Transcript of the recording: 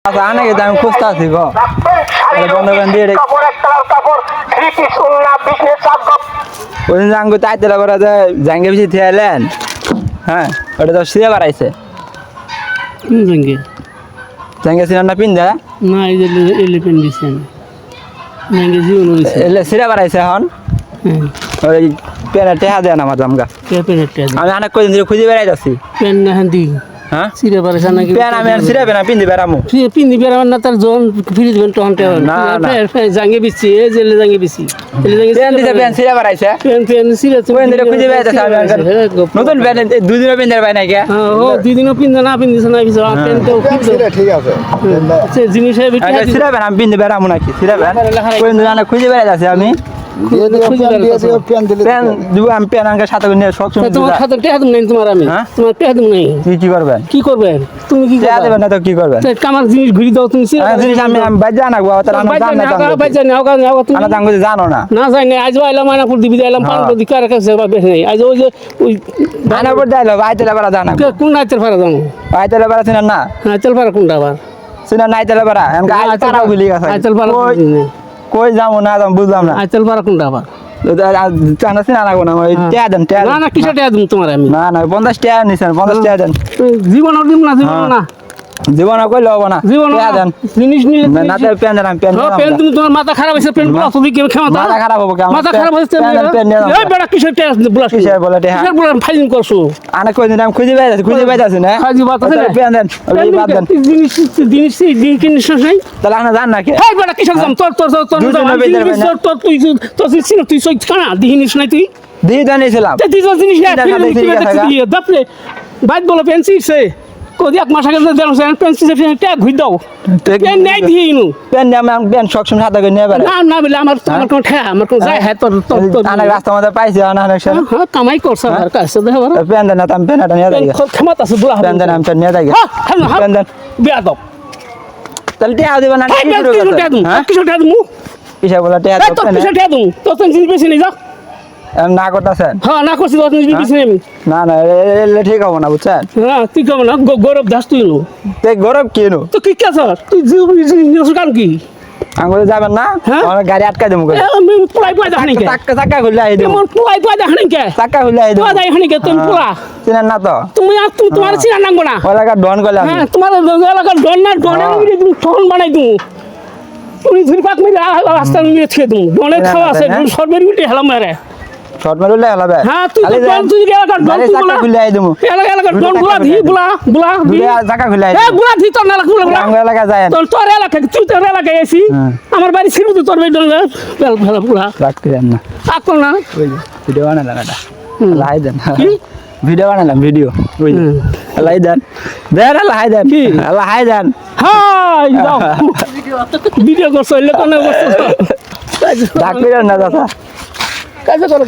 আচ্ছা আনে গেছে আমি খুঁজতে আছি গো বন্ধুবান দিয়ে ওই দিন জাঙ্গু তাইতেলা করা যায় জাঙ্গে বেশি থেলেন হ্যাঁ ওটা তো সিরে বাড়াইছে জাঙ্গে জাঙ্গে সিনারটা পিন দে না এই যে এলে পেন দিছেন জাঙ্গে জীবন হইছে এলে সিরে বাড়াইছে এখন ওই পেনে টেহা দেয় না আমার জামগা পেনটা আমি অনেক কদিন ধরে খুঁজে বেড়াই যাচ্ছি পেন না হান্দি হ্যাঁ সিরে পারেছে নাকি পেন আমি আর সিরে পেনা পিন বেড়ামু পিন্দি বেড়াবার না তার জন ফিরে দিবেন টহনটা না, না। জাঙ্গে বিছি এই যে জাঙ্গে বিছি এলে জাঙ্গে পেন দিছে পেন সিরে বাড়াইছে পেন সিরে কদিন ধরে খুঁজে বেড়াই যাচ্ছে আমি আর নতুন পেন দুদিনও পিন দেয় পাই না কে ও দুই দিনও পিন্দা না পিন্দিছে না কিছু পেন তো ঠিক আছে সে জিনিস সিরে পেন আমি পিন বেড়ামু নাকি সিরে পেন কদিন ধরে অনেক খুঁজে বেড়াই যাচ্ছে আমি পেন দিব আমি পেন আনকে সাথে করে নিয়ে সব সময় তোমার খাতা টেহা দিম নাই তোমার আমি হ্যাঁ? তোমার টেহা দিম নাই তুই কি করবেন কি করবেন তুমি কি টেহা দেবেন না তো কি করবেন আমার জিনিস ঘুরি দাও তুমি জিনিস আমি বাজা না গো তাহলে আমি জান না জাঙ্গু জানো না না যাই না আজ আইলাম মানাপুর দিবি আইলাম পানপুর দিকে আর কাছে বেশ নেই আজ ওই যে ওই আনাপুর দাইলো আইতেলে পারা জানা কোন নাইতের ভাড়া যাবো আইতেলে পারা চিনা না আইতেল ভাড়া কোনটা আবার চিনা না আইতেলে পারা এমন আইতেলা ভুলি গেছে আইতেল ভাড়া কই যাবো না যাবো বুঝলাম না আইতেল ভাড়া কোনটা আবার জানা চিনা লাগবো না টেয়া দেন টেয়া না না কিসে টেহা দিম তোমার আমি না না 50 টাকা নিছেন 50 টাকা দেন জীবন দিম না জীবন না জীবন কইলে হবো না জীবন টাকা দেন জিনিস নিলে না তো পেন দেন পেন পেন তুমি তোমার মাথা খারাপ হয়েছে পেন বলা তুমি কি ক্ষমতা মাথা খারাপ হবো কেমন মাথা খারাপ হয়েছে পেন এই বেটা কিসের টেহা বলা কিসের বলে টেহা কিসের বলা ফাইলিং করছো আনা কই দিন আমি খুঁজে পাইতাছি না কাজী বাত আছে পেন দেন ওই বাদ দেন জিনিস জিনিস জিনিস নাই তাহলে আপনি জান না কে এই বেটা কিসের জাম তোর তোর তোর তোর দুজন নবী দেবেন না। তোর তুই তোর ছিল তুই সই কানা দিহিনিস নাই তুই দিয়ে জানিয়েছিলাম তে তুই জিনিস না তিনটা সাথে ঠিক আছে গা। দাপলে বাইত বলে পেন্সিল সে কোদি এক মাস আগে দেন পেন্সিল সে ট্যাগ ঘুই দাও পেন নাই দিইনু পেন আমি পেন সবসময় হাতে করে নিয়ে বেড়াই না না বলে আমার আমার কোন ঠা আমার কোন যায় হ্যাঁ তোর তোর তোর আনা রাস্তা মধ্যে পাইছি আনা অনেক হ্যাঁ কামাই করছ আর কাছে দেখ বড় পেন দেন না আমি পেনটা নিয়ে যাই ক্ষমতা আছে বুলা পেন দেন আমি পেন নিয়ে যাই হ্যাঁ পেন দেন বিয়া দাও তাহলে টিয়া দিবেন না এই কিসের ট্যাগ কিসের ট্যাগ মু কিসে বলে টিয়া এই তোর কিসের ট্যাগ তোর তো জিনিস বেশি নেই যা না করতেছেন হ্যাঁ না করছি তোর জিনিস বেশি নেই আমি না না এলে ঠিক হবো না বুঝছেন হ্যাঁ তুই কেমন না গৌরব দাস তুই নো তে গরম কিনো তো কি কে স্যার তুই জিনিস কাম কি আঙ্গুলে যাবেন না হ্যাঁ? আমার গাড়ি আটকা দেবো আমি পুলাই পুলাই দেখানি কে চাক্কা খুলে আই দেবো এমন পুলাই পুলাই দেখানি কে চাক্কা খুলে আই দেবো পুলাই দেখানি কে তুমি পুলা চিনেন না তো তুমি আর তুমি তোমার চিনা নাঙ্গো না ওই এলাকার ডন করলে আমি হ্যাঁ তোমার এলাকার ডন না ডনে তুমি ঠন বানাই তুমি তুমি ধুরি পাক মেরে রাস্তা নিয়ে ছেড়ে তুমি ডনে খাওয়া আছে সরবের উল্টে হেলাম মেরে শর্ট মারলে হলাবে হ্যাঁ তুই ডন তুই এলাকার ডন তুই চাক্কা খুলে আই দেবো এলাকার ডন গুলা দি বুলা বুলা দি চাক্কা খুলে আই এ দেবো বুলা দি তোর না লাগু বুলা আমার এলাকা যায় তোর তোর এলাকায় তুই তোর এলাকায় এসি হ্যাঁ। আমার বাড়ি ছিল তো তোর বাড়ি ডন ভালো বুলা রাখতে দেন না আকল না ওই যে ভিডিও বানালাম এটা লাই দেন কি? ভিডিও বানালাম ভিডিও ওই যে লাই দেন দেন লাই দেন কি? লাই দেন হাই যাও ভিডিও করছো এলে কোন করছো ডাক করেন না দাদা কাজে করো